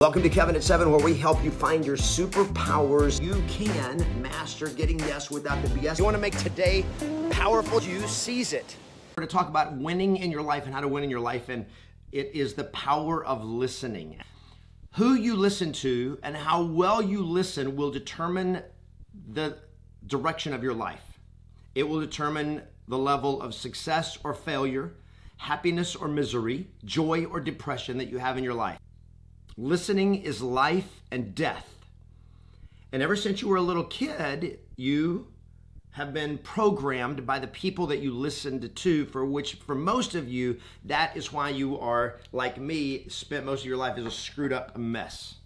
Welcome to Kevin at 7, where we help you find your superpowers. You can master getting yes without the BS. You want to make today powerful, you seize it. We're going to talk about winning in your life and how to win in your life, and it is the power of listening. Who you listen to and how well you listen will determine the direction of your life. It will determine the level of success or failure, happiness or misery, joy or depression that you have in your life. Listening is life and death. And ever since you were a little kid, you have been programmed by the people that you listened to, for which, for most of you, that is why you are, like me, spent most of your life as a screwed up mess.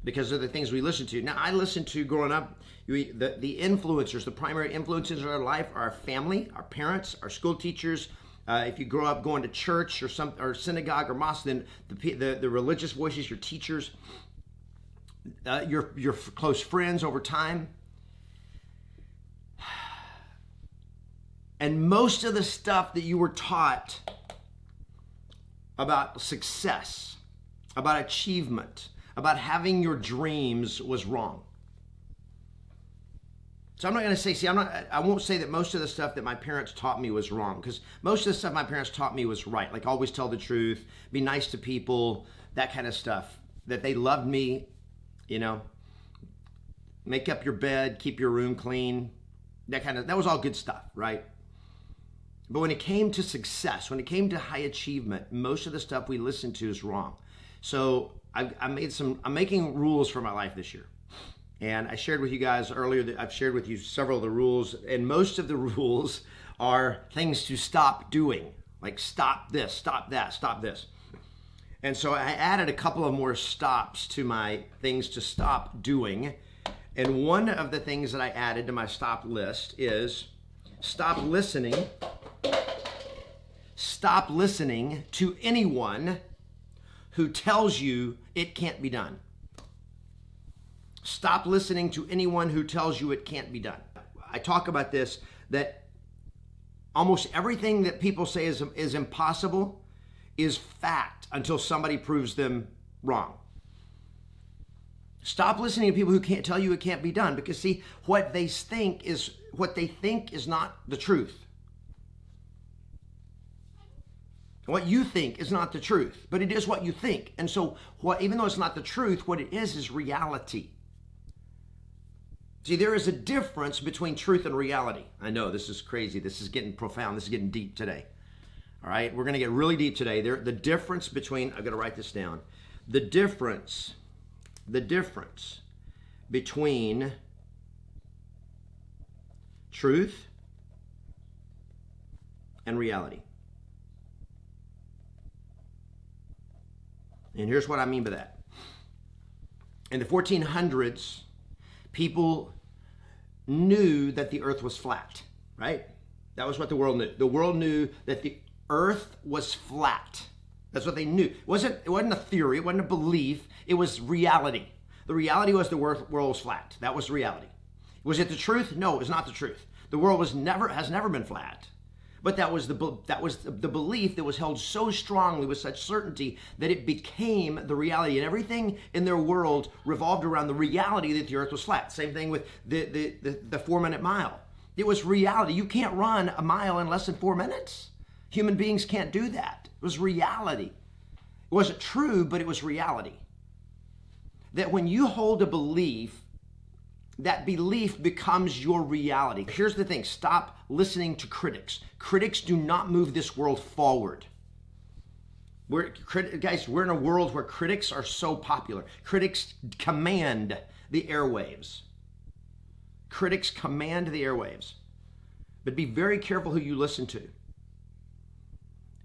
Because of the things we listen to. Now, I listened to, growing up, the influencers, the primary influences in our life are our family, our parents, our school teachers. If you grow up going to church or synagogue or mosque, then the religious voices, your teachers, your close friends over time. And most of the stuff that you were taught about success, about achievement, about having your dreams was wrong. So I'm not going to say, I won't say that most of the stuff that my parents taught me was wrong, because most of the stuff my parents taught me was right. Like always tell the truth, be nice to people, that kind of stuff. That they loved me, you know, make up your bed, keep your room clean, that was all good stuff, right? But when it came to success, when it came to high achievement, most of the stuff we listened to is wrong. So I'm making rules for my life this year. And I shared with you guys earlier that I've shared with you several of the rules, and most of the rules are things to stop doing, like stop this, stop that, stop this. And so I added a couple of more stops to my things to stop doing. And one of the things that I added to my stop list is stop listening to anyone who tells you it can't be done. Stop listening to anyone who tells you it can't be done. I talk about this, that almost everything that people say is impossible is fact until somebody proves them wrong. Stop listening to people who can't tell you it can't be done, because see, what they think is not the truth. What you think is not the truth, but it is what you think. And so even though it's not the truth, what it is reality. See, there is a difference between truth and reality. I know, this is crazy. This is getting profound. This is getting deep today. All right, we're going to get really deep today. The difference between, I've got to write this down. The difference between truth and reality. And here's what I mean by that. In the 1400s, people knew that the earth was flat, right? That was what the world knew. The world knew that the earth was flat. That's what they knew. It wasn't a theory, it wasn't a belief, it was reality. The reality was the world was flat. That was the reality. Was it the truth? No, it was not the truth. The world has never been flat. But that was the belief that was held so strongly with such certainty that it became the reality. And everything in their world revolved around the reality that the earth was flat. Same thing with the 4-minute mile. It was reality. You can't run a mile in less than 4 minutes. Human beings can't do that. It was reality. It wasn't true, but it was reality. That when you hold a belief, that belief becomes your reality. Here's the thing, stop listening to critics. Critics do not move this world forward. Guys, we're in a world where critics are so popular. Critics command the airwaves. Critics command the airwaves. But be very careful who you listen to.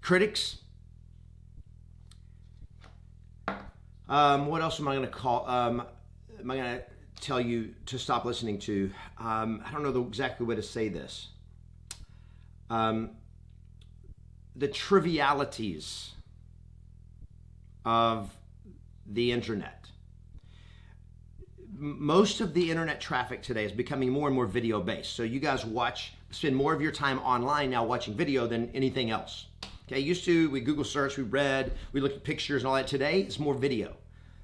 Critics, what else am I going to call? Am I going to tell you to stop listening to? I don't know the exact way to say this. The trivialities of the internet. Most of the internet traffic today is becoming more and more video based. So you guys spend more of your time online now watching video than anything else. Okay, we Google search, we read, we looked at pictures and all that. Today it's more video.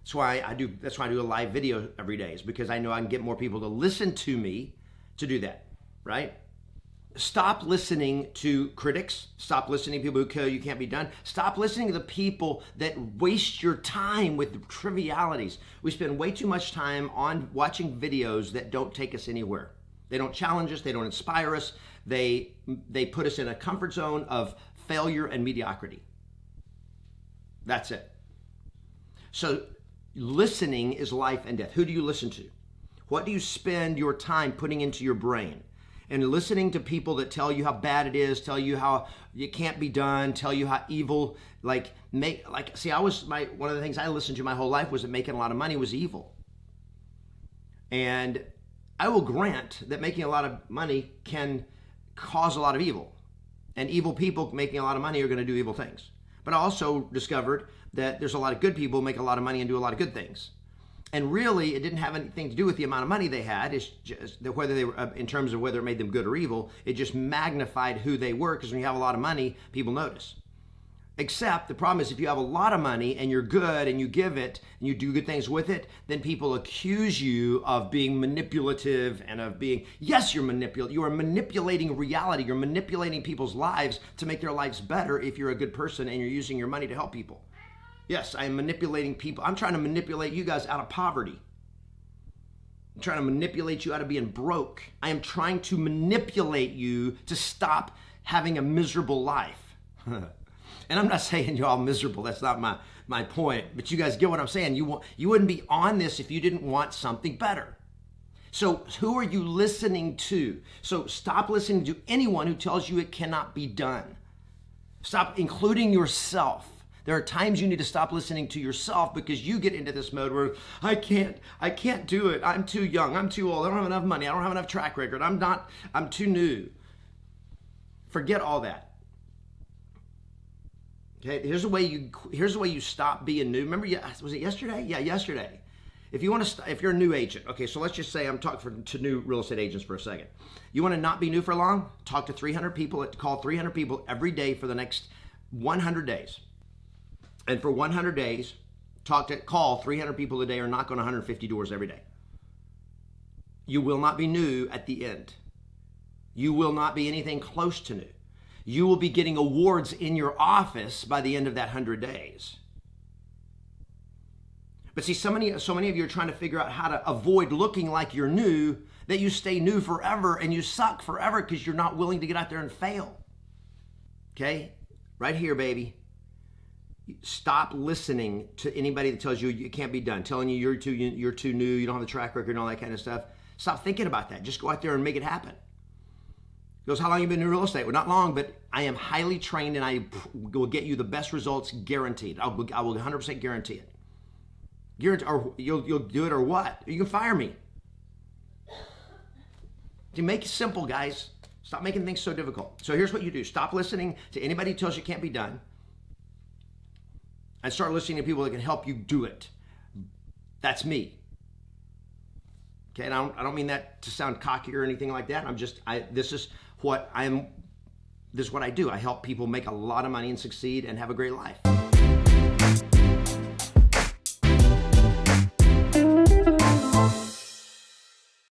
That's why I do a live video every day, is because I know I can get more people to listen to me to do that, right? Stop listening to critics. Stop listening to people who tell you can't be done. Stop listening to the people that waste your time with trivialities. We spend way too much time on watching videos that don't take us anywhere. They don't challenge us. They don't inspire us. They put us in a comfort zone of failure and mediocrity. That's it. So listening is life and death. Who do you listen to? What do you spend your time putting into your brain? And listening to people that tell you how bad it is, tell you how it can't be done, tell you how evil, one of the things I listened to my whole life was that making a lot of money was evil. And I will grant that making a lot of money can cause a lot of evil. And evil people making a lot of money are going to do evil things. But I also discovered that there's a lot of good people who make a lot of money and do a lot of good things. And really, it didn't have anything to do with the amount of money they had. It's just that whether they were, in terms of whether it made them good or evil, it just magnified who they were, because when you have a lot of money, people notice. Except the problem is, if you have a lot of money and you're good and you give it and you do good things with it, then people accuse you of being manipulative and of being, yes, you are manipulating reality. You're manipulating people's lives to make their lives better if you're a good person and you're using your money to help people. Yes, I am manipulating people. I'm trying to manipulate you guys out of poverty. I'm trying to manipulate you out of being broke. I am trying to manipulate you to stop having a miserable life. And I'm not saying you're all miserable. That's not my point. But you guys get what I'm saying. You wouldn't be on this if you didn't want something better. So who are you listening to? So stop listening to anyone who tells you it cannot be done. Stop including yourself. There are times you need to stop listening to yourself, because you get into this mode where I can't do it. I'm too young. I'm too old. I don't have enough money. I don't have enough track record. I'm too new. Forget all that. Okay, here's the way you stop being new. Remember, was it yesterday? Yeah, yesterday. If you're a new agent, okay, so let's just say I'm talking to new real estate agents for a second. You want to not be new for long? Talk to 300 people. Call 300 people every day for the next 100 days. And for 100 days, call 300 people a day or knock on 150 doors every day. You will not be new at the end. You will not be anything close to new. You will be getting awards in your office by the end of that 100 days. But see, so many of you are trying to figure out how to avoid looking like you're new, that you stay new forever and you suck forever because you're not willing to get out there and fail. Okay? Right here, baby. Stop listening to anybody that tells you it can't be done, telling you you're too new, you don't have the track record and all that kind of stuff. Stop thinking about that. Just go out there and make it happen. He goes, how long have you been in real estate? Well, not long, but I am highly trained and I will get you the best results guaranteed. I will 100% guarantee it. Or you'll do it or what? You can fire me. You make it simple, guys. Stop making things so difficult. So here's what you do. Stop listening to anybody who tells you it can't be done. And start listening to people that can help you do it. That's me. Okay, and I don't mean that to sound cocky or anything like that. This is what I do. I help people make a lot of money and succeed and have a great life.